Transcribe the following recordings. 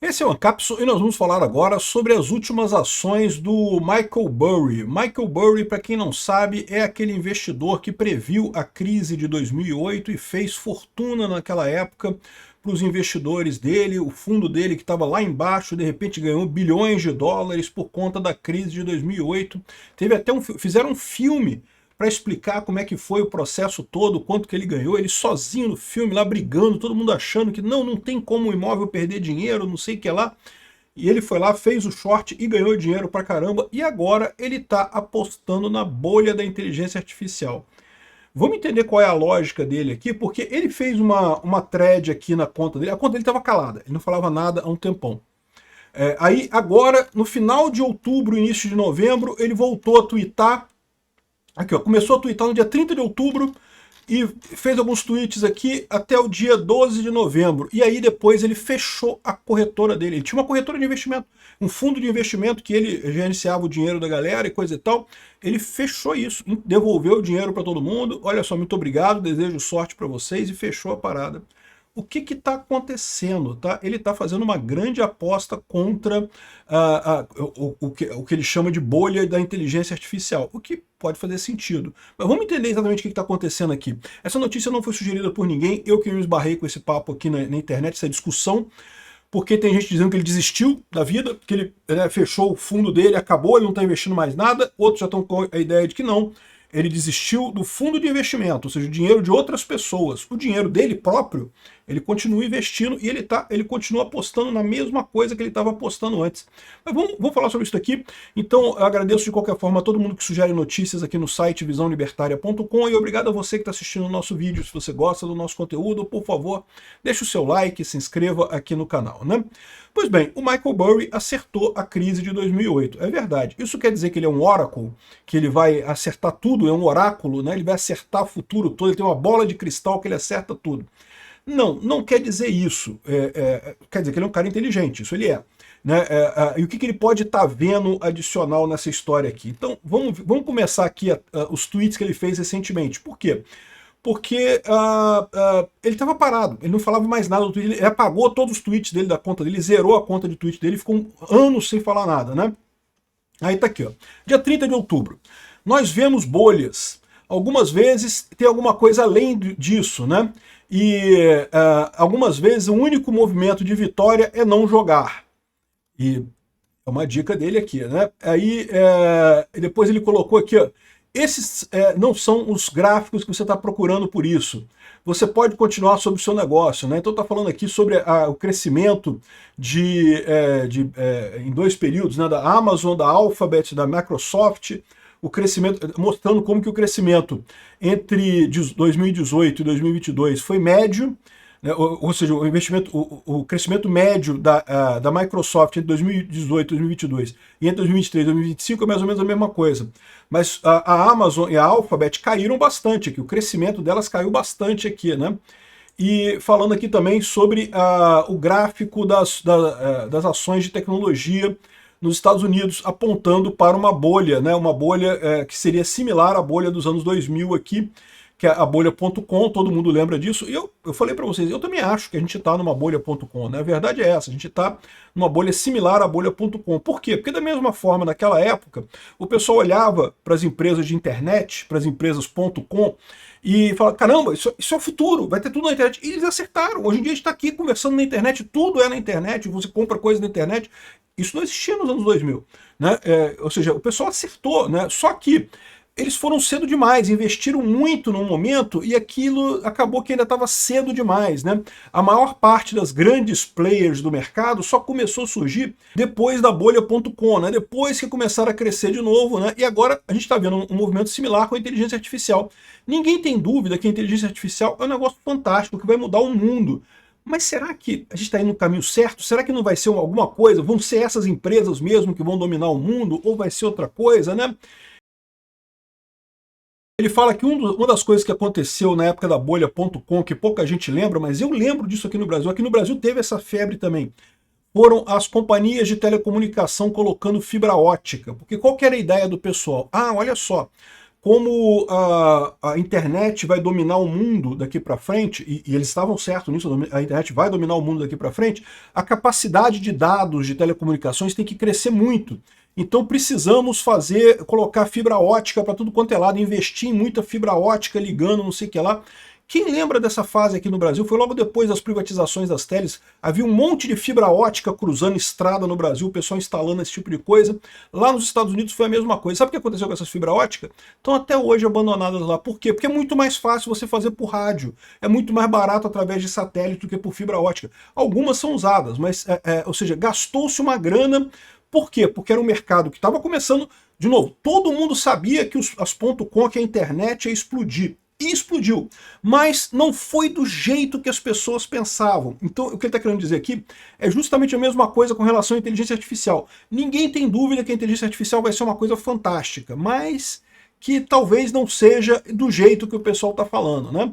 Esse é o Ancapsu e nós vamos falar agora sobre as últimas ações do Michael Burry. Michael Burry, para quem não sabe, é aquele investidor que previu a crise de 2008 e fez fortuna naquela época para os investidores dele. O fundo dele, que estava lá embaixo, de repente ganhou bilhões de dólares por conta da crise de 2008. Teve até fizeram um filme para explicar como é que foi o processo todo, quanto que ele ganhou, ele sozinho no filme, lá brigando, todo mundo achando que não tem como o imóvel perder dinheiro, não sei o que lá. E ele foi lá, fez o short e ganhou dinheiro pra caramba, e agora ele está apostando na bolha da inteligência artificial. Vamos entender qual é a lógica dele aqui, porque ele fez uma thread aqui na conta dele, a conta dele estava calada, ele não falava nada há um tempão. Aí agora, no final de outubro, início de novembro, ele voltou a twittar. Aqui, ó, começou a twittar no dia 30 de outubro e fez alguns tweets aqui até o dia 12 de novembro. E aí depois ele fechou a corretora dele. Ele tinha uma corretora de investimento, um fundo de investimento que ele gerenciava o dinheiro da galera e coisa e tal. Ele fechou isso, devolveu o dinheiro para todo mundo. Olha só, muito obrigado, desejo sorte para vocês, e fechou a parada. O que está acontecendo? Tá? Ele está fazendo uma grande aposta contra o que ele chama de bolha da inteligência artificial, o que pode fazer sentido. Mas vamos entender exatamente o que está acontecendo aqui. Essa notícia não foi sugerida por ninguém, eu que me esbarrei com esse papo aqui na internet, essa discussão, porque tem gente dizendo que ele desistiu da vida, que ele fechou o fundo dele, acabou, ele não está investindo mais nada, outros já estão com a ideia de que não. Ele desistiu do fundo de investimento, ou seja, o dinheiro de outras pessoas. O dinheiro dele próprio, ele continua investindo e ele continua apostando na mesma coisa que ele estava apostando antes. Mas vamos falar sobre isso aqui. Então, eu agradeço de qualquer forma a todo mundo que sugere notícias aqui no site visãolibertaria.com, e obrigado a você que está assistindo o nosso vídeo. Se você gosta do nosso conteúdo, por favor, deixe o seu like, se inscreva aqui no canal, né? Pois bem, o Michael Burry acertou a crise de 2008. É verdade. Isso quer dizer que ele é um oracle, que ele vai acertar tudo, é um oráculo, né? Ele vai acertar o futuro todo, ele tem uma bola de cristal que ele acerta tudo. Não quer dizer isso. Quer dizer que ele é um cara inteligente, isso ele é. Né? E o que ele pode estar vendo adicional nessa história aqui? Então, vamos começar aqui os tweets que ele fez recentemente. Por quê? Porque ele estava parado, ele não falava mais nada do Twitter, ele apagou todos os tweets dele da conta dele, zerou a conta de tweet dele, ficou anos sem falar nada, né? Aí tá aqui, ó. Dia 30 de outubro. Nós vemos bolhas. Algumas vezes tem alguma coisa além disso, né? E algumas vezes o único movimento de vitória é não jogar. E é uma dica dele aqui, né? Aí depois ele colocou aqui, ó. Esses não são os gráficos que você está procurando por isso. Você pode continuar sobre o seu negócio, né? Então está falando aqui sobre o crescimento em dois períodos, né? Da Amazon, da Alphabet, da Microsoft, o crescimento, mostrando como que o crescimento entre 2018 e 2022 foi médio, né? Ou seja, o investimento, o crescimento médio da Microsoft entre 2018 e 2022 e entre 2023 e 2025 é mais ou menos a mesma coisa. Mas a Amazon e a Alphabet caíram bastante aqui, o crescimento delas caiu bastante aqui, né? E falando aqui também sobre o gráfico das ações de tecnologia nos Estados Unidos, apontando para uma bolha, né? Uma bolha que seria similar à bolha dos anos 2000 aqui, que é a bolha.com, todo mundo lembra disso, e eu falei para vocês, eu também acho que a gente está numa bolha.com, né? A verdade é essa, a gente está numa bolha similar à bolha.com. Por quê? Porque da mesma forma, naquela época, o pessoal olhava para as empresas de internet, para as empresas.com, e falava, caramba, isso é o futuro, vai ter tudo na internet. E eles acertaram, hoje em dia a gente está aqui conversando na internet, tudo é na internet, você compra coisa na internet, isso não existia nos anos 2000, né? Ou seja, o pessoal acertou, né? Só que eles foram cedo demais, investiram muito no momento e aquilo acabou que ainda estava cedo demais, né? A maior parte das grandes players do mercado só começou a surgir depois da bolha.com, né? Depois que começaram a crescer de novo, né? E agora a gente está vendo um movimento similar com a inteligência artificial. Ninguém tem dúvida que a inteligência artificial é um negócio fantástico, que vai mudar o mundo. Mas será que a gente está indo no caminho certo? Será que não vai ser alguma coisa? Vão ser essas empresas mesmo que vão dominar o mundo? Ou vai ser outra coisa, né? Ele fala que uma das coisas que aconteceu na época da bolha.com, que pouca gente lembra, mas eu lembro disso aqui no Brasil. Aqui no Brasil teve essa febre também. Foram as companhias de telecomunicação colocando fibra ótica. Porque qual que era a ideia do pessoal? Ah, olha só, como a internet vai dominar o mundo daqui para frente, e eles estavam certos nisso, a internet vai dominar o mundo daqui para frente, a capacidade de dados de telecomunicações tem que crescer muito. Então precisamos colocar fibra ótica para tudo quanto é lado, investir em muita fibra ótica ligando, não sei o que lá. Quem lembra dessa fase aqui no Brasil? Foi logo depois das privatizações das teles. Havia um monte de fibra ótica cruzando estrada no Brasil, o pessoal instalando esse tipo de coisa. Lá nos Estados Unidos foi a mesma coisa. Sabe o que aconteceu com essas fibra ótica? Estão até hoje abandonadas lá. Por quê? Porque é muito mais fácil você fazer por rádio. É muito mais barato através de satélite do que por fibra ótica. Algumas são usadas, mas, ou seja, gastou-se uma grana. Por quê? Porque era um mercado que estava começando. De novo, todo mundo sabia que as .com, que a internet ia explodir. E explodiu. Mas não foi do jeito que as pessoas pensavam. Então, o que ele está querendo dizer aqui é justamente a mesma coisa com relação à inteligência artificial. Ninguém tem dúvida que a inteligência artificial vai ser uma coisa fantástica, mas que talvez não seja do jeito que o pessoal está falando, né?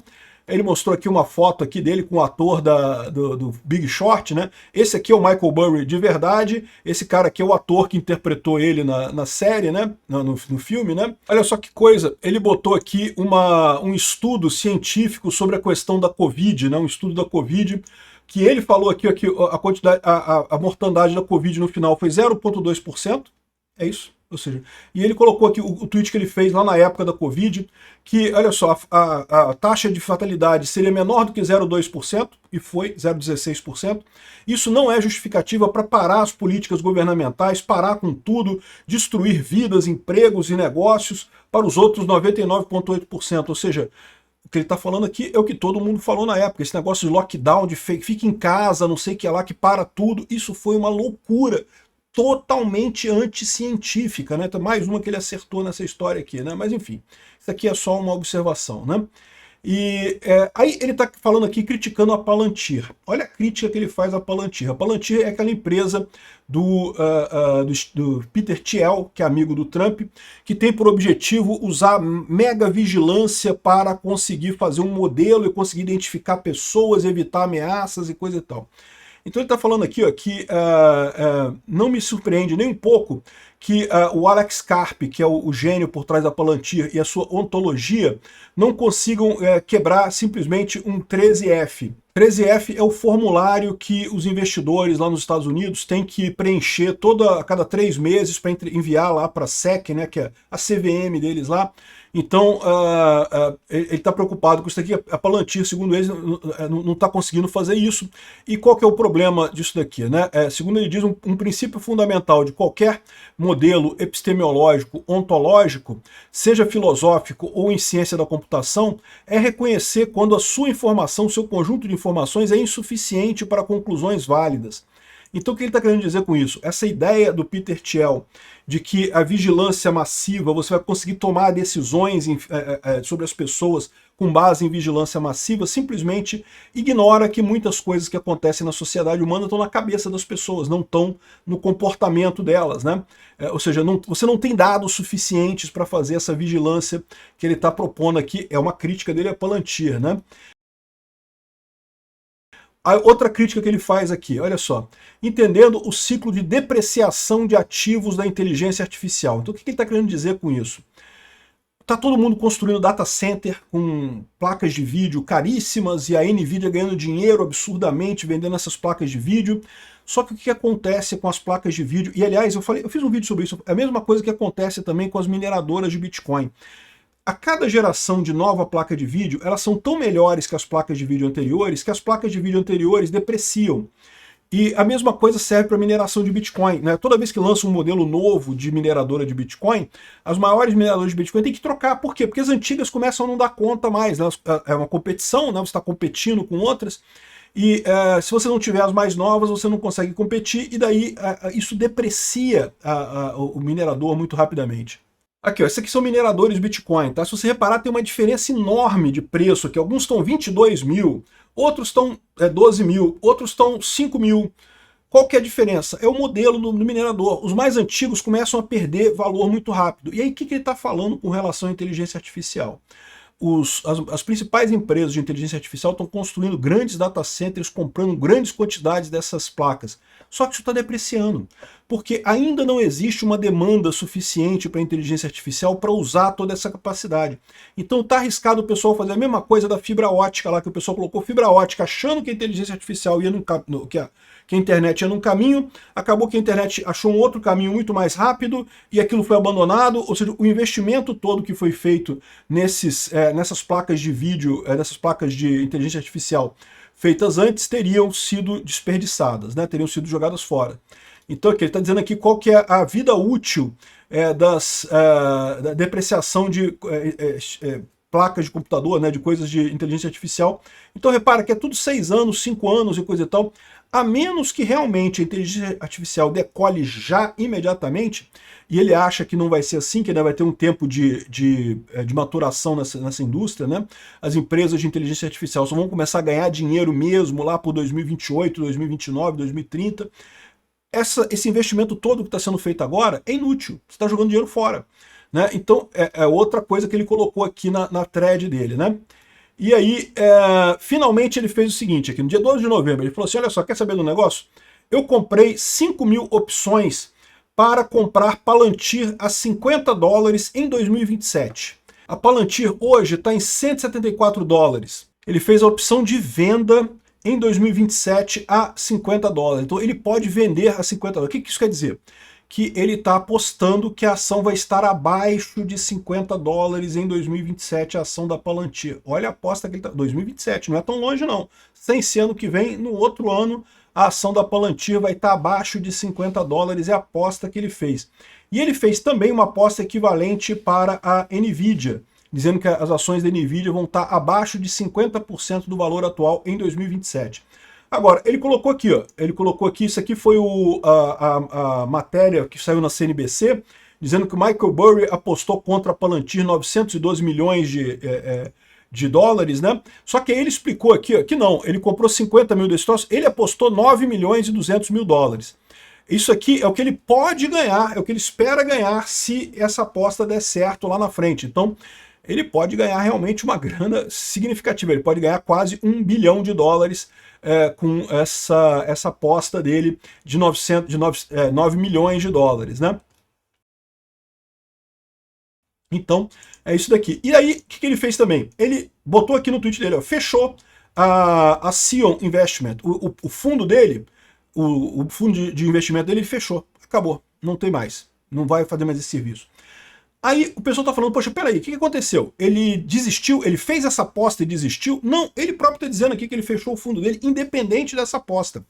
Ele mostrou aqui uma foto aqui dele com o ator do Big Short, né? Esse aqui é o Michael Burry de verdade, esse cara aqui é o ator que interpretou ele na série, né? No filme, né? Olha só que coisa, ele botou aqui um estudo científico sobre a questão da Covid, né? Um estudo da Covid, que ele falou aqui que a mortandade da Covid no final foi 0,2%, é isso. Ou seja, e ele colocou aqui o tweet que ele fez lá na época da Covid, que, olha só, a taxa de fatalidade seria menor do que 0,2%, e foi 0,16%. Isso não é justificativa para parar as políticas governamentais, parar com tudo, destruir vidas, empregos e negócios para os outros 99,8%. Ou seja, o que ele está falando aqui é o que todo mundo falou na época, esse negócio de lockdown, de fica em casa, não sei o que lá, que para tudo, isso foi uma loucura totalmente anticientífica, né? Então, mais uma que ele acertou nessa história aqui, né? Mas enfim, isso aqui é só uma observação, né? E aí ele está falando aqui, criticando a Palantir. Olha a crítica que ele faz à Palantir. A Palantir é aquela empresa do Peter Thiel, que é amigo do Trump, que tem por objetivo usar mega vigilância para conseguir fazer um modelo e conseguir identificar pessoas, evitar ameaças e coisa e tal. Então ele está falando aqui ó, que não me surpreende nem um pouco que o Alex Karp, que é o gênio por trás da Palantir, e a sua ontologia não consigam quebrar simplesmente um 13F. 13F é o formulário que os investidores lá nos Estados Unidos têm que preencher a cada 3 meses para enviar lá para a SEC, né, que é a CVM deles lá. Então, ele está preocupado com isso aqui. A Palantir, segundo eles, não está conseguindo fazer isso. E qual que é o problema disso daqui, né? Segundo ele diz, um princípio fundamental de qualquer modelo epistemológico, ontológico, seja filosófico ou em ciência da computação, é reconhecer quando a sua informação, seu conjunto de informações é insuficiente para conclusões válidas. Então o que ele está querendo dizer com isso? Essa ideia do Peter Thiel de que a vigilância massiva, você vai conseguir tomar decisões sobre as pessoas com base em vigilância massiva, simplesmente ignora que muitas coisas que acontecem na sociedade humana estão na cabeça das pessoas, não estão no comportamento delas, né? Ou seja, você não tem dados suficientes para fazer essa vigilância que ele está propondo aqui, é uma crítica dele a Palantir, né? A outra crítica que ele faz aqui, olha só, entendendo o ciclo de depreciação de ativos da inteligência artificial. Então o que ele está querendo dizer com isso? Está todo mundo construindo data center com placas de vídeo caríssimas e a Nvidia ganhando dinheiro absurdamente vendendo essas placas de vídeo. Só que o que acontece com as placas de vídeo, e aliás eu fiz um vídeo sobre isso, é a mesma coisa que acontece também com as mineradoras de Bitcoin. A cada geração de nova placa de vídeo, elas são tão melhores que as placas de vídeo anteriores, que as placas de vídeo anteriores depreciam. E a mesma coisa serve para mineração de Bitcoin, né? Toda vez que lança um modelo novo de mineradora de Bitcoin, as maiores mineradoras de Bitcoin têm que trocar. Por quê? Porque as antigas começam a não dar conta mais, né? É uma competição, né? Você está competindo com outras, e se você não tiver as mais novas, você não consegue competir, e daí isso deprecia o minerador muito rapidamente. Aqui, ó, esses aqui são mineradores Bitcoin, tá? Se você reparar, tem uma diferença enorme de preço aqui. Alguns estão 22 mil, outros estão 12 mil, outros estão 5 mil. Qual que é a diferença? É o modelo do minerador. Os mais antigos começam a perder valor muito rápido. E aí, o que ele está falando com relação à inteligência artificial? As principais empresas de inteligência artificial estão construindo grandes data centers, comprando grandes quantidades dessas placas. Só que isso está depreciando. Porque ainda não existe uma demanda suficiente para a inteligência artificial para usar toda essa capacidade. Então tá arriscado o pessoal fazer a mesma coisa da fibra ótica lá, que o pessoal colocou fibra ótica achando que a inteligência artificial ia que a internet ia num caminho, acabou que a internet achou um outro caminho muito mais rápido e aquilo foi abandonado, ou seja, o investimento todo que foi feito nessas placas de vídeo, nessas placas de inteligência artificial feitas antes, teriam sido desperdiçadas, né? Teriam sido jogadas fora. Então aqui, ele está dizendo aqui qual que é a vida útil da depreciação de placas de computador, né, de coisas de inteligência artificial. Então repara que é tudo 6 anos, 5 anos e coisa e tal, a menos que realmente a inteligência artificial decole já imediatamente, e ele acha que não vai ser assim, que ainda vai ter um tempo de maturação nessa indústria, né? As empresas de inteligência artificial só vão começar a ganhar dinheiro mesmo lá por 2028, 2029, 2030. Esse investimento todo que está sendo feito agora é inútil, você está jogando dinheiro fora. Né? Então é outra coisa que ele colocou aqui na thread dele. Né? E aí, finalmente ele fez o seguinte, aqui no dia 12 de novembro, ele falou assim, olha só, quer saber do negócio? Eu comprei 5.000 opções para comprar Palantir a $50 em 2027. A Palantir hoje está em $174. Ele fez a opção de venda em 2027 a $50. Então ele pode vender a $50. O que isso quer dizer? Que ele está apostando que a ação vai estar abaixo de $50 em 2027, a ação da Palantir. Olha a aposta que ele está... 2027, não é tão longe não. Sem ser ano que vem, no outro ano, a ação da Palantir vai estar abaixo de $50, é a aposta que ele fez. E ele fez também uma aposta equivalente para a Nvidia, dizendo que as ações da Nvidia vão estar abaixo de 50% do valor atual em 2027. Agora, ele colocou aqui, ó, isso aqui foi a matéria que saiu na CNBC, dizendo que o Michael Burry apostou contra a Palantir 912 milhões de dólares, né? Só que aí ele explicou aqui, ó, que não, ele comprou 50 mil desses troços, ele apostou 9 milhões e 200 mil dólares. Isso aqui é o que ele pode ganhar, é o que ele espera ganhar se essa aposta der certo lá na frente. Então, ele pode ganhar realmente uma grana significativa, ele pode ganhar quase $1 bilhão com essa aposta dele de 9 milhões de dólares, né? Então, é isso daqui. E aí, o que ele fez também? Ele botou aqui no tweet dele, ó, fechou a Sion Investment, o fundo dele, o fundo de investimento dele fechou, acabou, não tem mais, não vai fazer mais esse serviço. Aí o pessoal tá falando, poxa, peraí, o que aconteceu? Ele desistiu? Ele fez essa aposta e desistiu? Não, ele próprio tá dizendo aqui que ele fechou o fundo dele independente dessa aposta.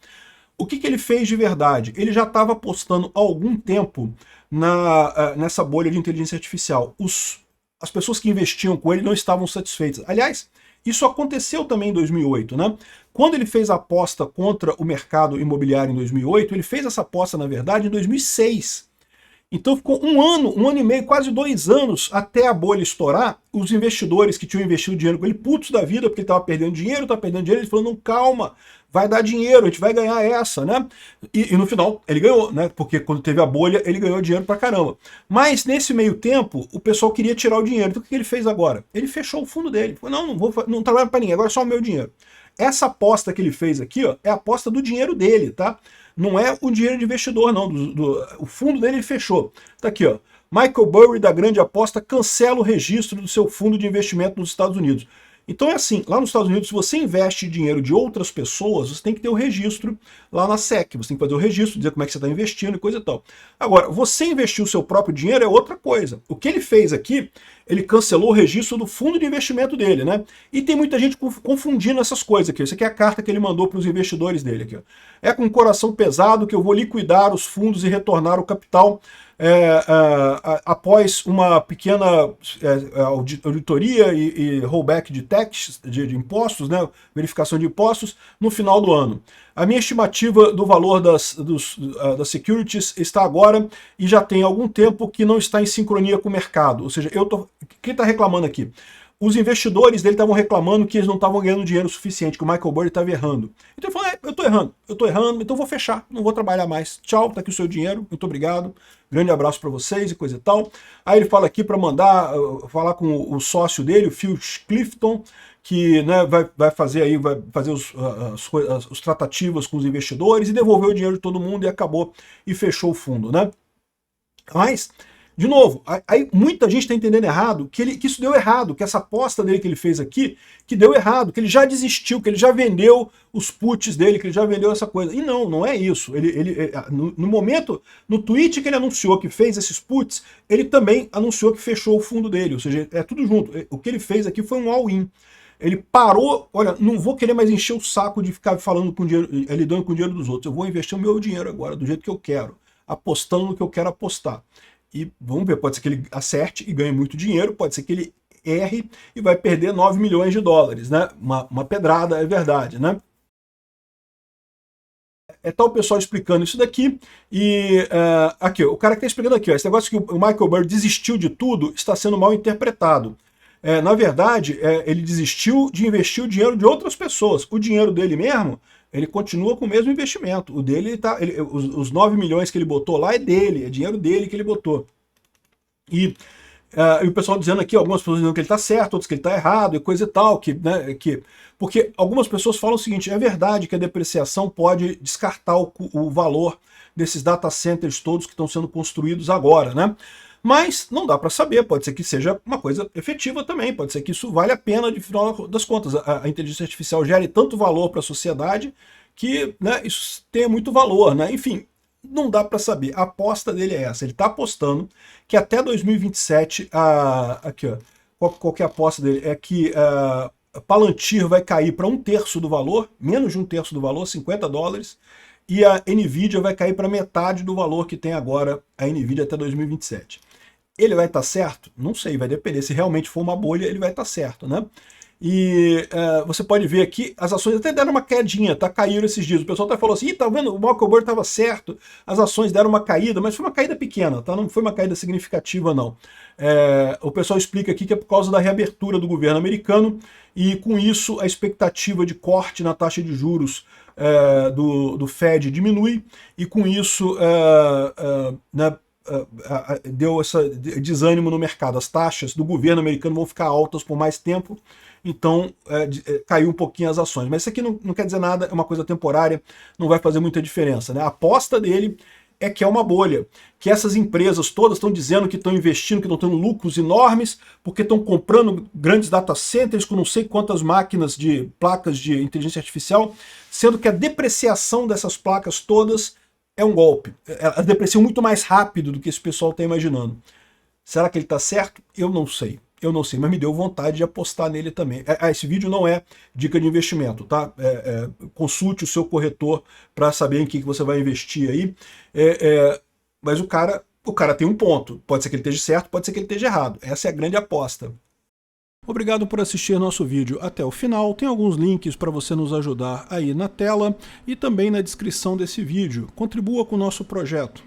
O que ele fez de verdade? Ele já estava apostando há algum tempo nessa bolha de inteligência artificial. As pessoas que investiam com ele não estavam satisfeitas. Aliás, isso aconteceu também em 2008, né? Quando ele fez a aposta contra o mercado imobiliário em 2008, ele fez essa aposta, na verdade, em 2006. Então ficou um ano e meio, quase 2 anos, até a bolha estourar. Os investidores que tinham investido dinheiro com ele, putos da vida, porque ele estava perdendo dinheiro, ele falou, não, calma, vai dar dinheiro, a gente vai ganhar essa, né? E no final, ele ganhou, né? Porque quando teve a bolha, ele ganhou dinheiro pra caramba. Mas nesse meio tempo, o pessoal queria tirar o dinheiro. Então o que ele fez agora? Ele fechou o fundo dele. Falou, não trabalho para ninguém, agora é só o meu dinheiro. Essa aposta que ele fez aqui, ó, é a aposta do dinheiro dele, tá? Não é o dinheiro de investidor, não. O fundo dele ele fechou. Tá aqui, ó. Michael Burry, da Grande Aposta, cancela o registro do seu fundo de investimento nos Estados Unidos. Então é assim, lá nos Estados Unidos, se você investe dinheiro de outras pessoas, você tem que ter o registro lá na SEC. Você tem que fazer o registro, dizer como é que você está investindo e coisa e tal. Agora, você investir o seu próprio dinheiro é outra coisa. O que ele fez aqui, ele cancelou o registro do fundo de investimento dele, né? E tem muita gente confundindo essas coisas aqui. Essa aqui é a carta que ele mandou para os investidores dele aqui, ó. É com o coração pesado que eu vou liquidar os fundos e retornar o capital após uma pequena auditoria e rollback de taxes, de impostos, né, verificação de impostos, no final do ano. A minha estimativa do valor das securities está agora e já tem algum tempo que não está em sincronia com o mercado. Ou seja, quem está reclamando aqui? Os investidores dele estavam reclamando que eles não estavam ganhando dinheiro suficiente, que o Michael Burry estava errando. Então ele falou, eu tô errando, então vou fechar, não vou trabalhar mais. Tchau, tá aqui o seu dinheiro, muito obrigado, grande abraço para vocês e coisa e tal. Aí ele fala aqui para falar com o sócio dele, o Phil Clifton, que, né, vai fazer os tratativas com os investidores e devolveu o dinheiro de todo mundo e acabou e fechou o fundo, né? Mas, de novo, aí muita gente está entendendo errado que isso deu errado, que essa aposta dele que ele fez aqui, que deu errado, que ele já desistiu, que ele já vendeu os puts dele, que ele já vendeu essa coisa. E não é isso. No momento, no tweet que ele anunciou que fez esses puts, ele também anunciou que fechou o fundo dele, ou seja, é tudo junto. O que ele fez aqui foi um all-in. Ele parou, olha, não vou querer mais encher o saco de ficar falando com dinheiro, lidando com o dinheiro dos outros. Eu vou investir o meu dinheiro agora, do jeito que eu quero, apostando no que eu quero apostar. E vamos ver, pode ser que ele acerte e ganhe muito dinheiro, pode ser que ele erre e vai perder 9 milhões de dólares, né? Uma pedrada, é verdade, né? Tá o pessoal explicando isso daqui, e aqui, o cara que está explicando aqui, ó, esse negócio que o Michael Burry desistiu de tudo está sendo mal interpretado. Na verdade, ele desistiu de investir o dinheiro de outras pessoas. O dinheiro dele mesmo, ele continua com o mesmo investimento. O dele os 9 milhões que ele botou lá é dele, é dinheiro dele que ele botou. E o pessoal dizendo aqui, algumas pessoas dizendo que ele está certo, outras que ele está errado, e coisa e tal, porque algumas pessoas falam o seguinte, é verdade que a depreciação pode descartar o valor desses data centers todos que estão sendo construídos agora, né? Mas não dá para saber, pode ser que seja uma coisa efetiva também, pode ser que isso vale a pena de final das contas. A inteligência artificial gere tanto valor para a sociedade que, né, isso tem muito valor, né? Enfim, não dá para saber. A aposta dele é essa, ele está apostando que até 2027, aqui ó, qual que é a aposta dele? É que a Palantir vai cair para 1/3 do valor, menos de 1/3 do valor, 50 dólares, e a Nvidia vai cair para metade do valor que tem agora a Nvidia até 2027. Ele vai estar certo? Não sei, vai depender. Se realmente for uma bolha, ele vai estar certo, né? E você pode ver aqui, as ações até deram uma quedinha, tá? Caíram esses dias. O pessoal até falou assim, tá vendo, o Michael Burry estava certo, as ações deram uma caída, mas foi uma caída pequena, tá? Não foi uma caída significativa, não. O pessoal explica aqui que é por causa da reabertura do governo americano, e com isso a expectativa de corte na taxa de juros do Fed diminui, e com isso né, deu esse desânimo no mercado. As taxas do governo americano vão ficar altas por mais tempo, então caiu um pouquinho as ações. Mas isso aqui não quer dizer nada, é uma coisa temporária, não vai fazer muita diferença, né? A aposta dele é que é uma bolha, que essas empresas todas estão dizendo que estão investindo, que estão tendo lucros enormes, porque estão comprando grandes data centers com não sei quantas máquinas de placas de inteligência artificial, sendo que a depreciação dessas placas todas é um golpe. Elas depreciam muito mais rápido do que esse pessoal está imaginando. Será que ele está certo? Eu não sei. Eu não sei, mas me deu vontade de apostar nele também. Esse vídeo não é dica de investimento, tá? Consulte o seu corretor para saber em que você vai investir aí. Mas o cara tem um ponto. Pode ser que ele esteja certo, pode ser que ele esteja errado. Essa é a grande aposta. Obrigado por assistir nosso vídeo até o final. Tem alguns links para você nos ajudar aí na tela e também na descrição desse vídeo. Contribua com o nosso projeto.